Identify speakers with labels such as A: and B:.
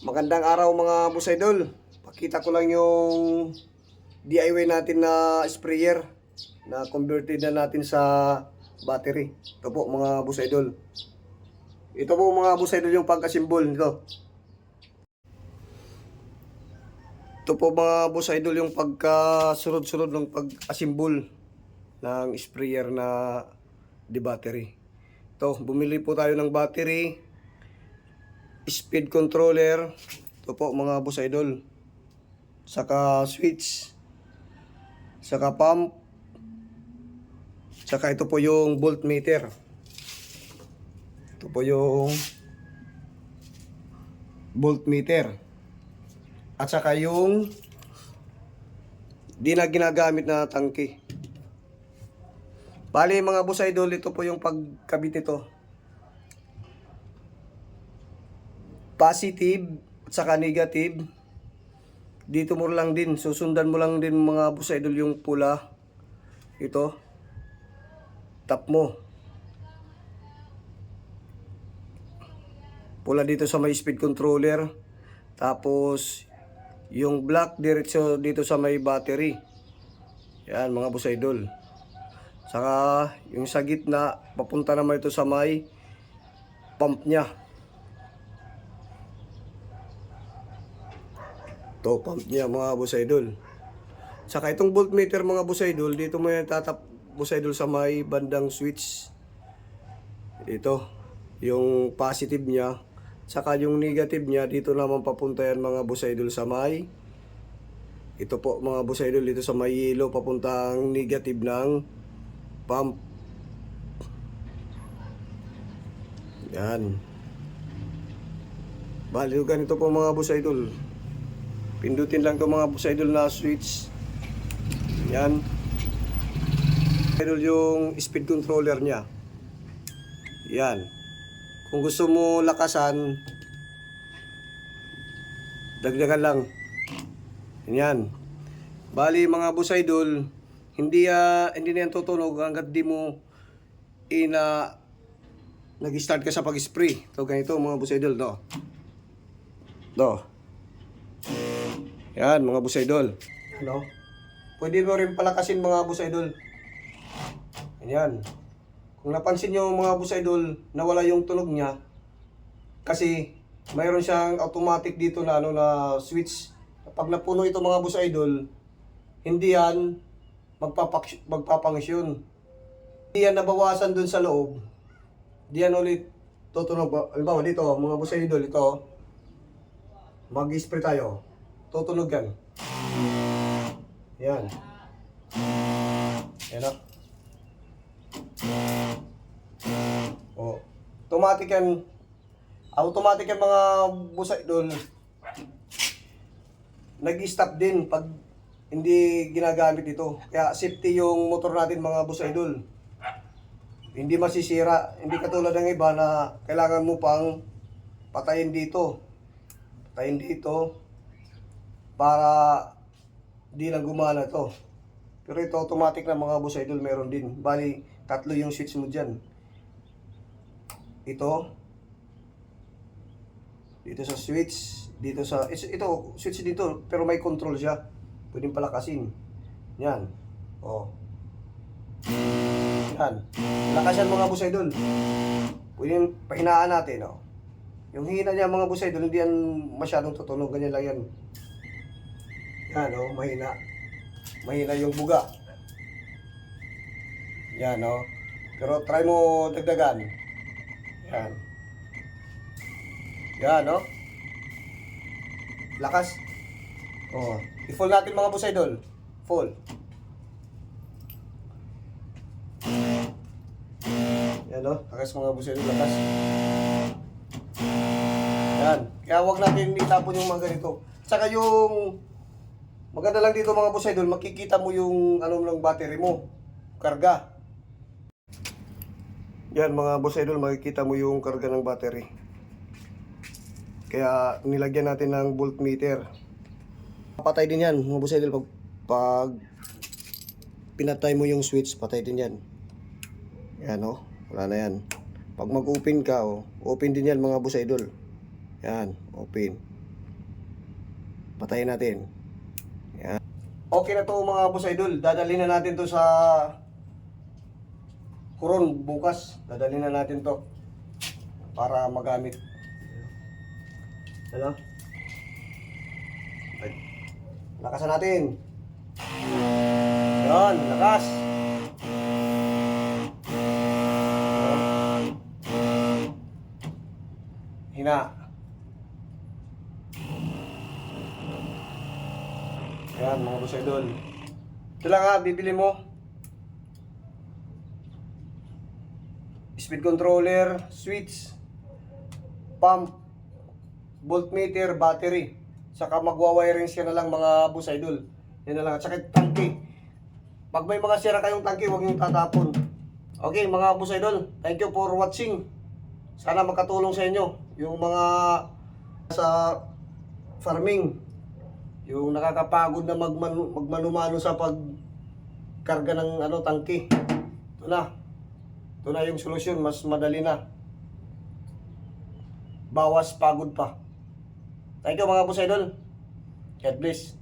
A: Magandang araw mga boss idol. Pakita ko lang yung DIY natin na sprayer na converted na natin sa battery. Ito po mga boss idol. Ito po mga boss idol yung pagka-symbol nito. Ito po mga boss idol yung pagka-sunod-sunod ng pag-symbol ng sprayer na di battery. Ito, bumili po tayo ng battery, speed controller, ito po mga boss idol, saka switch, saka pump, saka ito po yung voltmeter. Ito po yung voltmeter. At saka yung di na ginagamit na tangke. Bali mga boss idol, ito po yung pagkabit nito. Positive at saka negative. Dito mo lang din, susundan mo lang din mga boss idol yung pula. Ito. Tap mo. Pula dito sa may speed controller. Tapos yung black diretso dito sa may battery. Yan mga boss idol. Saka yung sa gitna, papunta naman ito sa may pump niya. Ito, pump niya mga boss idol. Saka itong voltmeter mga boss idol, dito mo yung tatap boss idol sa may bandang switch. Ito, yung positive niya. Saka yung negative niya, dito naman papunta yan mga boss idol sa may. Ito po mga boss idol, dito sa may yellow, papuntang negative ng pump. Yan. Bali ganito po mga boss idol. Pindutin lang to mga boss idol na switch. Yan. Idol yung speed controller niya. Yan. Kung gusto mo lakasan, dagdagan lang. Yan. Bali mga boss idol, hindi na yan tutunog hanggat di mo nag-start ka sa pag-spray. Ito ganito mga boss idol, do. Do. Yan mga boss idol. Hello. Pwede mo rin palakasin mga boss idol. Yan. Kung napansin nyo mga boss idol, nawala yung tunog niya kasi mayroon siyang automatic dito na na switch. Pag napuno ito mga boss idol, hindi yan magpapangisyon. Hindi yan nabawasan dun sa loob. Hindi yan ulit tutunog. Halimbawa dito mga boss idol, ito mag-spray tayo. Tutunog yan. Yan. Yan o. Oh. Automatic yan. Automatic yan mga boss idol. Nag-stop din pag hindi ginagamit ito. Kaya safety yung motor natin mga boss idol. Hindi masisira. Hindi katulad ng iba na kailangan mo pang patayin dito. Patayin dito para di lang gumana to. Pero ito automatic na mga boss idol, meron din. Bali, tatlo yung switch mo dyan. Ito. Dito sa switch. Dito sa ito switch dito pero may control siya. Pwedeng palakasin. Yan. Oh. Yan. Lakasan mga boss idol. Pwedeng pahinaan natin, oh. Yung hina niya mga boss idol, hindi yan masyadong tutunog, ganyan lang yan. Yan, oh, mahina. Mahina yung buga. Yan, oh. Pero try mo dagdagan. Yan. Yan, oh. Lakas. Oh, i-full natin mga boss idol. Full. Yan oh, lakas mga boss idol, lakas. Yan. Kaya wag natin itapon yung mga ganito. Saka yung maganda lang dito mga boss idol, makikita mo yung ng battery mo. Karga. Yan mga boss idol, makikita mo yung karga ng battery. Kaya nilagyan natin ng voltmeter. Patay din yan mga boss idol pag pinatay mo yung switch, patay din yan. Yan oh, wala na yan. Pag mag-open ka, oh, open din yan mga boss idol. Yan, open. Patayin natin. Yan. Okay na to mga boss idol. Dadalhin na natin to sa Coron bukas. Dadalhin na natin to para magamit. Ano? Ay. Lakasan natin. Yan, lakas. Hina. Yan mga boss idol. Ito lang ha, bibili mo. Speed controller, switch, pump, voltmeter, battery. Saka magwa-wirings ka na lang mga boss idol. Yan na lang. At saka tangke. Pag may mga sira kayong tangke, huwag niyong tatapon. Okay mga boss idol, thank you for watching. Sana makatulong sa inyo yung mga sa farming, yung nakakapagod na magmanumano sa pagkarga ng tangke. Ito na yung solusyon, mas madali na, bawas pagod pa. Thank you mga boss idol. God bless.